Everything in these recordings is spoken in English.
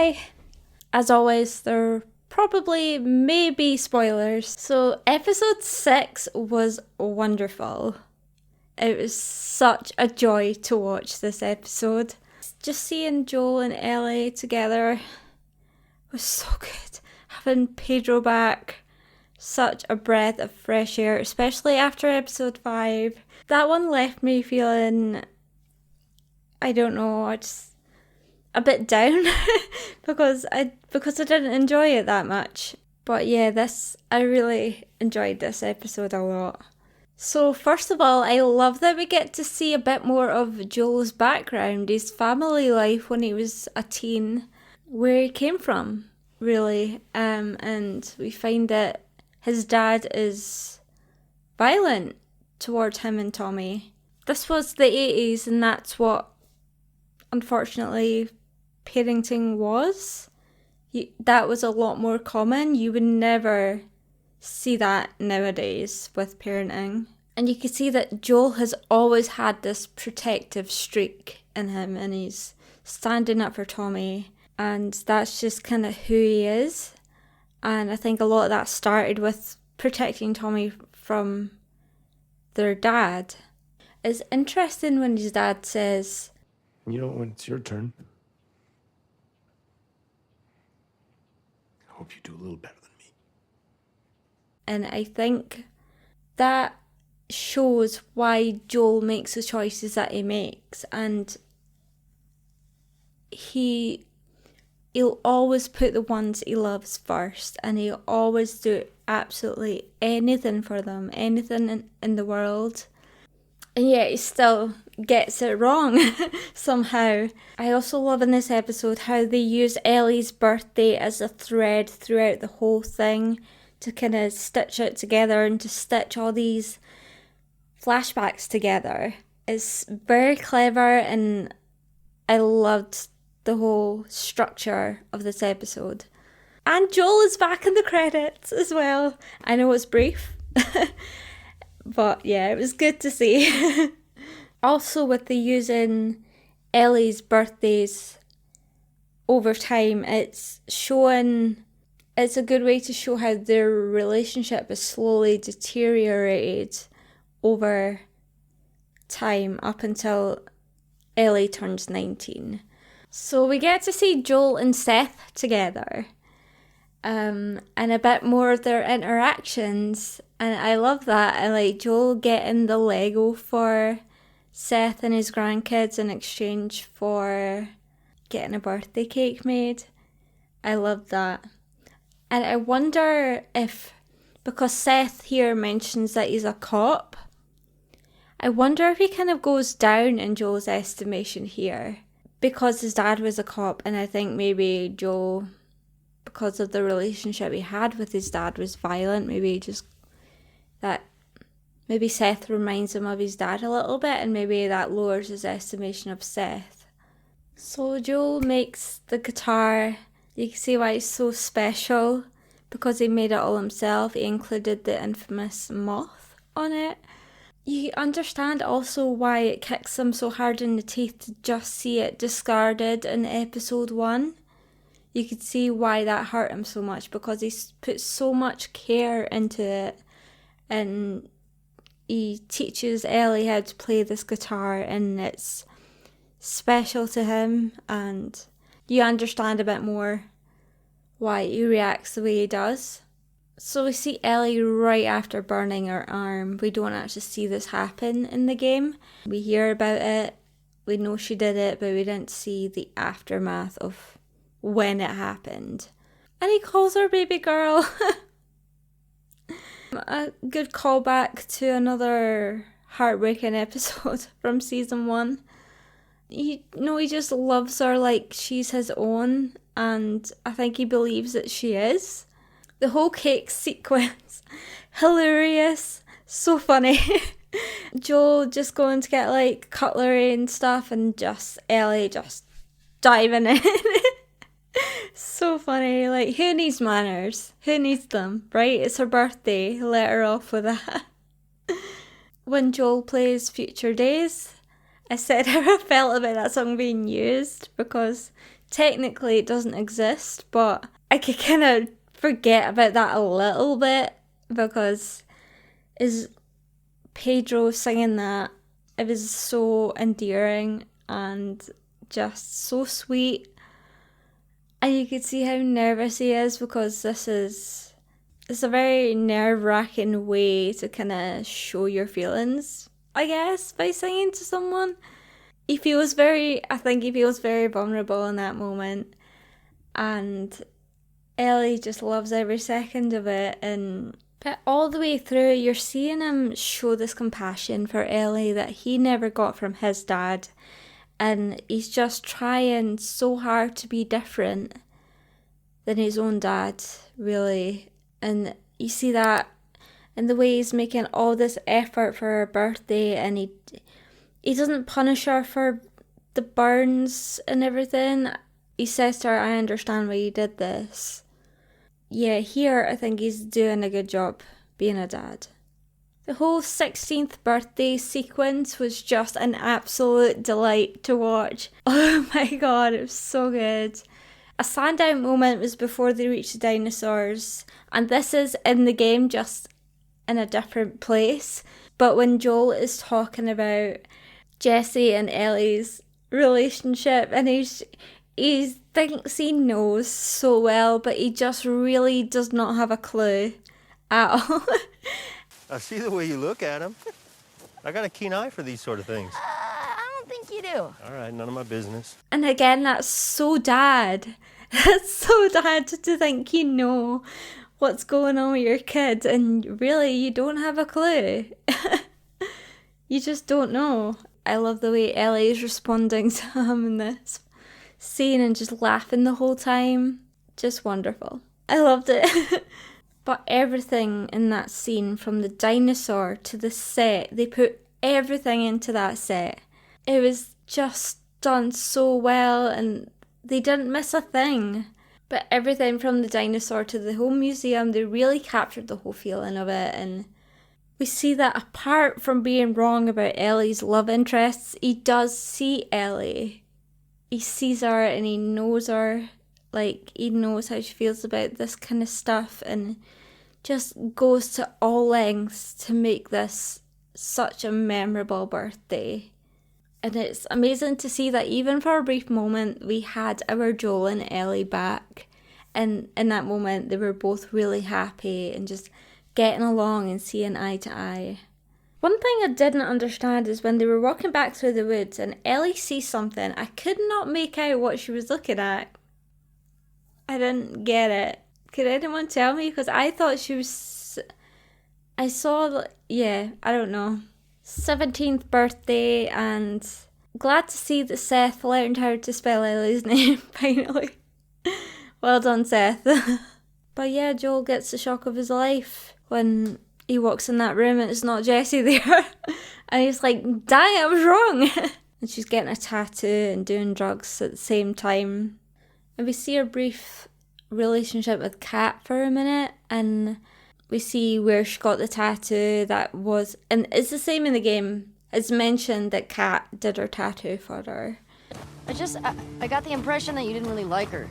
Bye! As always, there probably may be spoilers. So episode 6 was wonderful. It was such a joy to watch this episode. Just seeing Joel and Ellie together was so good. Having Pedro back, such a breath of fresh air, especially after episode 5. That one left me feeling, I don't know, just a bit down because I didn't enjoy it that much. But yeah, I really enjoyed this episode a lot. So first of all, I love that we get to see a bit more of Joel's background, his family life when he was a teen, where he came from, really. And we find that his dad is violent towards him and Tommy. This was the 80s, and that's what, unfortunately, parenting was. That was a lot more common. You would never see that nowadays with parenting. And you can see that Joel has always had this protective streak in him, and he's standing up for Tommy, and that's just kind of who he is. And I think a lot of that started with protecting Tommy from their dad. It's interesting when his dad says, "You know, when it's your turn, I hope you do a little better than me." And I think that shows why Joel makes the choices that he makes, and he'll always put the ones he loves first, and he'll always do absolutely anything for them, anything in the world. And yet he still gets it wrong somehow. I also love in this episode how they use Ellie's birthday as a thread throughout the whole thing to kind of stitch it together and to stitch all these flashbacks together. It's very clever, and I loved the whole structure of this episode. And Joel is back in the credits as well. I know it's brief. But yeah, it was good to see. Also, with the using Ellie's birthdays over time, it's a good way to show how their relationship is slowly deteriorated over time up until Ellie turns 19. So we get to see Joel and Seth together. And a bit more of their interactions, and I love that. I like Joel getting the Lego for Seth and his grandkids in exchange for getting a birthday cake made. I love that. And I wonder if, because Seth here mentions that he's a cop, I wonder if he kind of goes down in Joel's estimation here because his dad was a cop, and I think maybe Joel, because of the relationship he had with his dad, was violent. Maybe Seth reminds him of his dad a little bit, and maybe that lowers his estimation of Seth. So Joel makes the guitar. You can see why it's so special, because he made it all himself. He included the infamous moth on it. You understand also why it kicks him so hard in the teeth to just see it discarded in episode 1. You could see why that hurt him so much, because he put so much care into it, and he teaches Ellie how to play this guitar, and it's special to him, and you understand a bit more why he reacts the way he does. So we see Ellie right after burning her arm. We don't actually see this happen in the game. We hear about it, we know she did it, but we didn't see the aftermath of when it happened. And he calls her baby girl. A good callback to another heartbreaking episode from season 1. He just loves her like she's his own, and I think he believes that she is. The whole cake sequence, hilarious, so funny. Joel just going to get like cutlery and stuff, and just Ellie just diving in. So funny. Like, who needs manners? Who needs them, right? It's her birthday. Let her off with that. When Joel plays Future Days, I said how I felt about that song being used, because technically it doesn't exist, but I could kind of forget about that a little bit because is Pedro singing that, it was so endearing and just so sweet. And you could see how nervous he is because it's a very nerve-wracking way to kind of show your feelings, I guess, by singing to someone. I think he feels very vulnerable in that moment. And Ellie just loves every second of it. But all the way through, you're seeing him show this compassion for Ellie that he never got from his dad. And he's just trying so hard to be different than his own dad, really. And you see that in the way he's making all this effort for her birthday, and he doesn't punish her for the burns and everything. He says to her, I understand why you did this. Yeah, here I think he's doing a good job being a dad. The whole 16th birthday sequence was just an absolute delight to watch. Oh my god, it was so good. A standout moment was before they reached the dinosaurs, and this is in the game just in a different place. But when Joel is talking about Jesse and Ellie's relationship, and he thinks he knows so well, but he just really does not have a clue at all. I see the way you look at him. I got a keen eye for these sort of things. I don't think you do. All right, none of my business. And again, that's so dad. That's so dad to think you know what's going on with your kid, and really you don't have a clue. You just don't know. I love the way Ellie is responding to him in this scene and just laughing the whole time. Just wonderful. I loved it. But everything in that scene, from the dinosaur to the set, they put everything into that set. It was just done so well, and they didn't miss a thing. But everything from the dinosaur to the whole museum, they really captured the whole feeling of it. And we see that apart from being wrong about Ellie's love interests, he does see Ellie. He sees her and he knows her. Like, he knows how she feels about this kind of stuff, and just goes to all lengths to make this such a memorable birthday. And it's amazing to see that even for a brief moment, we had our Joel and Ellie back. And in that moment, they were both really happy and just getting along and seeing eye to eye. One thing I didn't understand is when they were walking back through the woods and Ellie sees something, I could not make out what she was looking at. I didn't get it. Could anyone tell me? Because I thought she was... I saw... Yeah, I don't know. 17th birthday, and glad to see that Seth learned how to spell Ellie's name, finally. Well done, Seth. But yeah, Joel gets the shock of his life when he walks in that room and it's not Jessie there. And he's like, dang, I was wrong. And she's getting a tattoo and doing drugs at the same time. And we see her brief relationship with Kat for a minute, and we see where she got the tattoo that was, and it's the same in the game. It's mentioned that Kat did her tattoo for her. I got the impression that you didn't really like her.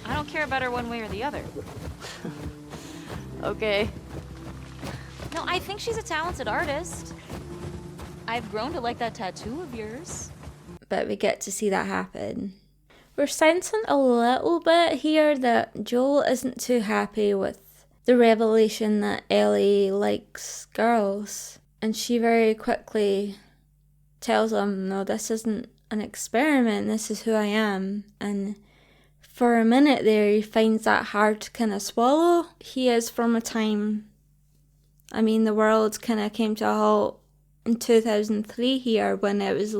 I don't care about her one way or the other. Okay. No, I think she's a talented artist. I've grown to like that tattoo of yours. But we get to see that happen. We're sensing a little bit here that Joel isn't too happy with the revelation that Ellie likes girls. And she very quickly tells him, no, this isn't an experiment, this is who I am. And for a minute there, he finds that hard to kind of swallow. He is from a time, I mean, the world kind of came to a halt in 2003 here, when it was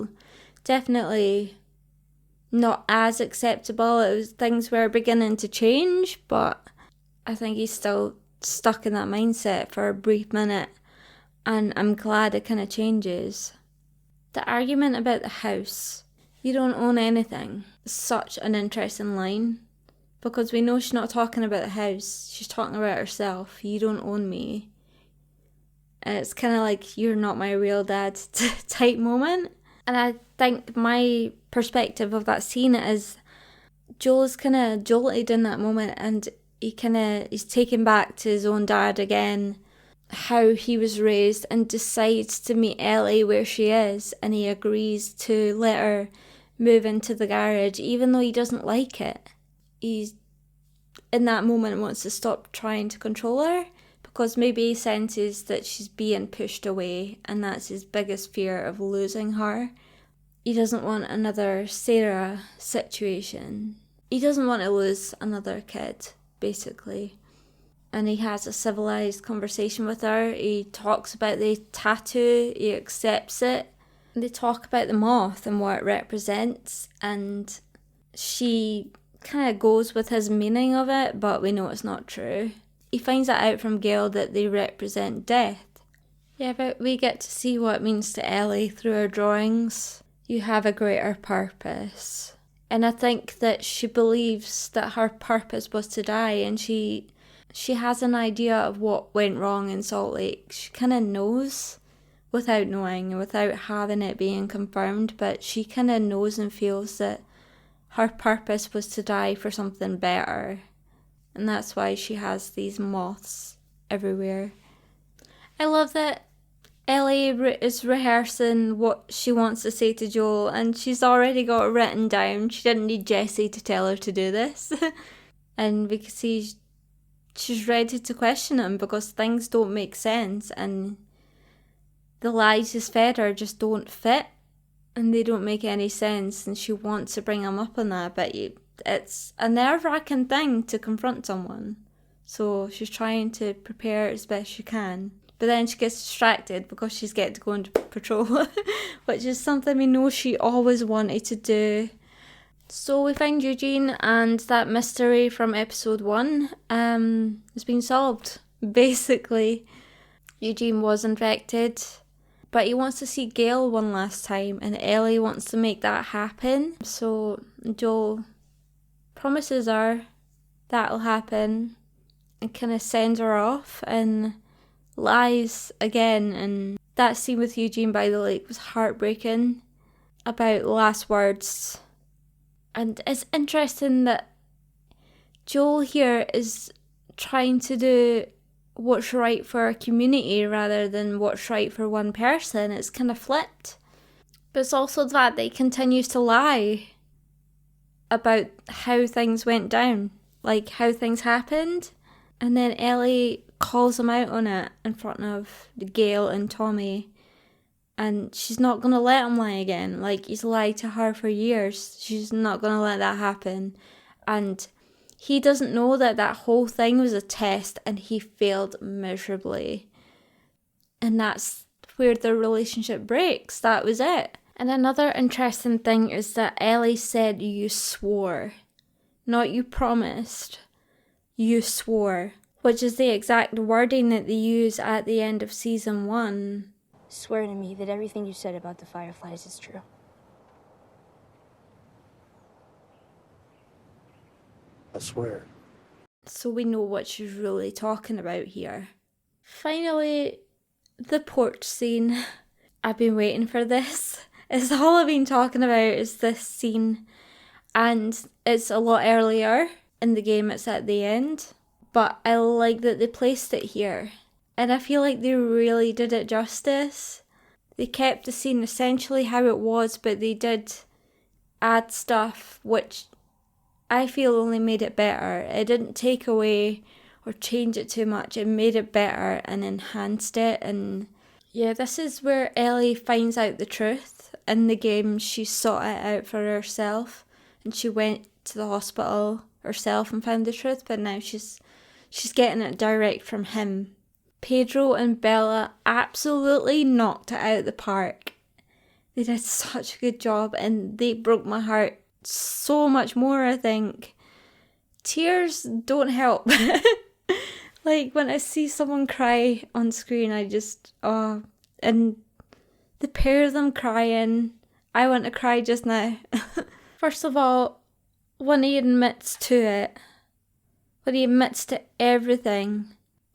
definitely not as acceptable. Things were beginning to change, but I think he's still stuck in that mindset for a brief minute, and I'm glad it kind of changes. The argument about the house, you don't own anything, is such an interesting line, because we know she's not talking about the house, she's talking about herself. You don't own me. And it's kind of like, you're not my real dad type moment. And I think my perspective of that scene is, Joel is kind of jolted in that moment, and he's taken back to his own dad again, how he was raised, and decides to meet Ellie where she is, and he agrees to let her move into the garage, even though he doesn't like it. He's, in that moment, wants to stop trying to control her, because maybe he senses that she's being pushed away, and that's his biggest fear of losing her. He doesn't want another Sarah situation. He doesn't want to lose another kid, basically. And he has a civilized conversation with her. He talks about the tattoo, he accepts it. They talk about the moth and what it represents, and she kind of goes with his meaning of it, but we know it's not true. He finds that out from Gail that they represent death. Yeah, but we get to see what it means to Ellie through her drawings. You have a greater purpose. And I think that she believes that her purpose was to die, and she has an idea of what went wrong in Salt Lake. She kind of knows without knowing and without having it being confirmed, but she kind of knows and feels that her purpose was to die for something better. And that's why she has these moths everywhere. I love that Ellie is rehearsing what she wants to say to Joel, and she's already got it written down. She didn't need Jesse to tell her to do this. And we can see she's ready to question him because things don't make sense, and the lies he's fed her just don't fit, and they don't make any sense, and she wants to bring him up on that, but it's a nerve-wracking thing to confront someone. So she's trying to prepare as best she can. But then she gets distracted because she's getting to go into patrol, which is something we know she always wanted to do. So we find Eugene, and that mystery from episode 1 has been solved. Basically, Eugene was infected, but he wants to see Gail one last time, and Ellie wants to make that happen. So Joel promises her that'll happen and kind of sends her off and lies again. And that scene with Eugene by the lake was heartbreaking, about last words. And it's interesting that Joel here is trying to do what's right for a community rather than what's right for one person. It's kind of flipped. But it's also the fact that he continues to lie about how things went down, like how things happened. And then Ellie calls him out on it in front of Gail and Tommy. And she's not going to let him lie again. Like, he's lied to her for years. She's not going to let that happen. And he doesn't know that that whole thing was a test and he failed miserably. And that's where their relationship breaks. That was it. And another interesting thing is that Ellie said you swore. Not you promised. You swore. Which is the exact wording that they use at the end of season 1. Swear to me that everything you said about the Fireflies is true. I swear. So we know what she's really talking about here. Finally, the porch scene. I've been waiting for this. It's all I've been talking about is this scene. And it's a lot earlier in the game, it's at the end. But I like that they placed it here. And I feel like they really did it justice. They kept the scene essentially how it was, but they did add stuff which I feel only made it better. It didn't take away or change it too much. It made it better and enhanced it. And yeah, this is where Ellie finds out the truth. In the game, she sought it out for herself. And she went to the hospital herself and found the truth. But now she's getting it direct from him. Pedro and Bella absolutely knocked it out of the park. They did such a good job and they broke my heart so much more, I think. Tears don't help. Like when I see someone cry on screen, I just, and the pair of them crying, I want to cry just now. First of all, when he admits to it, when he admits to everything,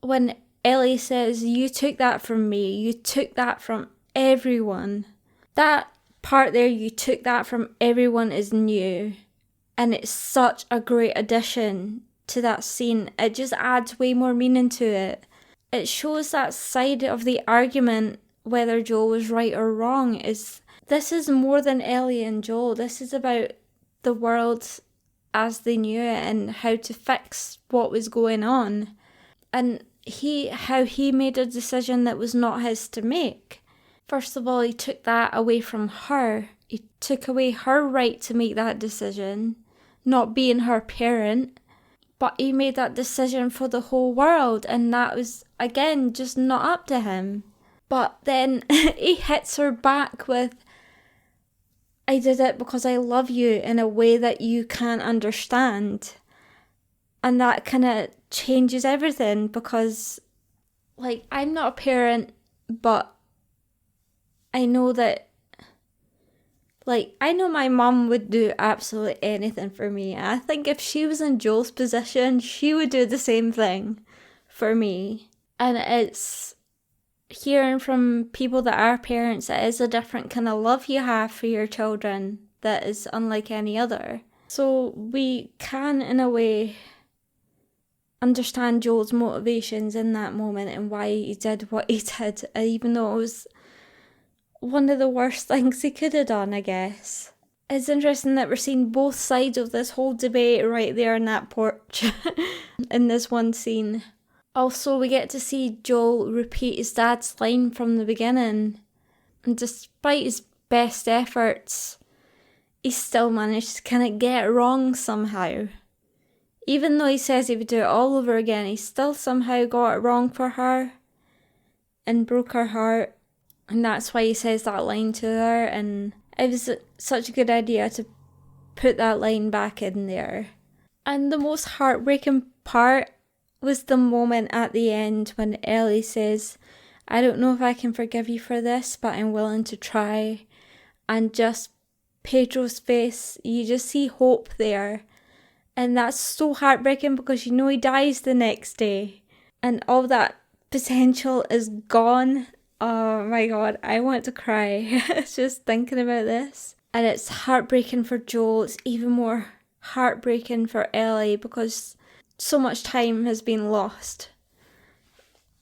when Ellie says, you took that from me, you took that from everyone. That part there, you took that from everyone, is new. And it's such a great addition to that scene. It just adds way more meaning to it. It shows that side of the argument, whether Joel was right or wrong. This is more than Ellie and Joel. This is about the world as they knew it and how to fix what was going on. And how he made a decision that was not his to make. First of all, he took that away from her. He took away her right to make that decision, not being her parent. But he made that decision for the whole world, and that was, again, just not up to him. But then he hits her back with, I did it because I love you in a way that you can't understand. And that kind of changes everything because, like, I'm not a parent, but I know that, like, I know my mum would do absolutely anything for me. I think if she was in Joel's position, she would do the same thing for me. And it's hearing from people that are parents, it is a different kind of love you have for your children that is unlike any other. So we can, in a way, understand Joel's motivations in that moment and why he did what he did, even though it was one of the worst things he could have done, I guess. It's interesting that we're seeing both sides of this whole debate right there on that porch in this one scene. Also, we get to see Joel repeat his dad's line from the beginning. And despite his best efforts, he still managed to kind of get it wrong somehow. Even though he says he would do it all over again, he still somehow got it wrong for her and broke her heart. And that's why he says that line to her. And it was such a good idea to put that line back in there. And the most heartbreaking part was the moment at the end when Ellie says, I don't know if I can forgive you for this, but I'm willing to try. And just Pedro's face, you just see hope there. And that's so heartbreaking because you know he dies the next day. And all that potential is gone. Oh my god, I want to cry just thinking about this. And it's heartbreaking for Joel. It's even more heartbreaking for Ellie because so much time has been lost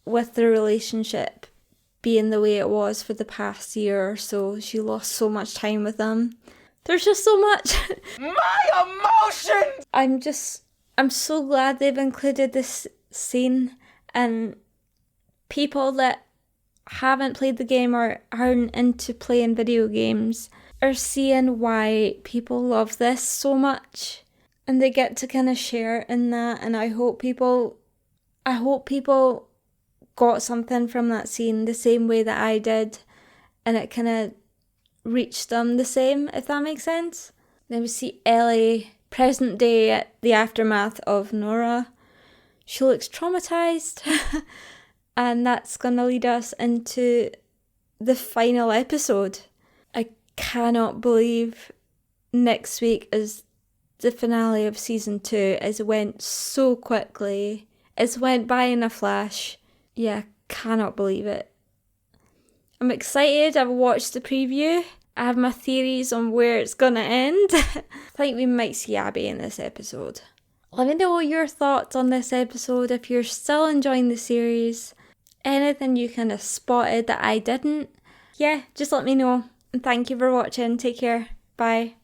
with the relationship being the way it was for the past year or so. She lost so much time with him. There's just so much. My emotions! I'm so glad they've included this scene, and people that haven't played the game or aren't into playing video games are seeing why people love this so much, and they get to kind of share in that. And I hope people got something from that scene the same way that I did, and it kind of reached them the same, if that makes sense. Then we see Ellie, present day, at the aftermath of Nora. She looks traumatized. And that's going to lead us into the final episode. I cannot believe next week is the finale of season 2. It went so quickly. It's went by in a flash. Yeah, cannot believe it. I'm excited. I've watched the preview. I have my theories on where it's going to end. I think we might see Abby in this episode. Let me know your thoughts on this episode if you're still enjoying the series. Anything you kind of spotted that I didn't. Yeah, just let me know. And thank you for watching. Take care. Bye.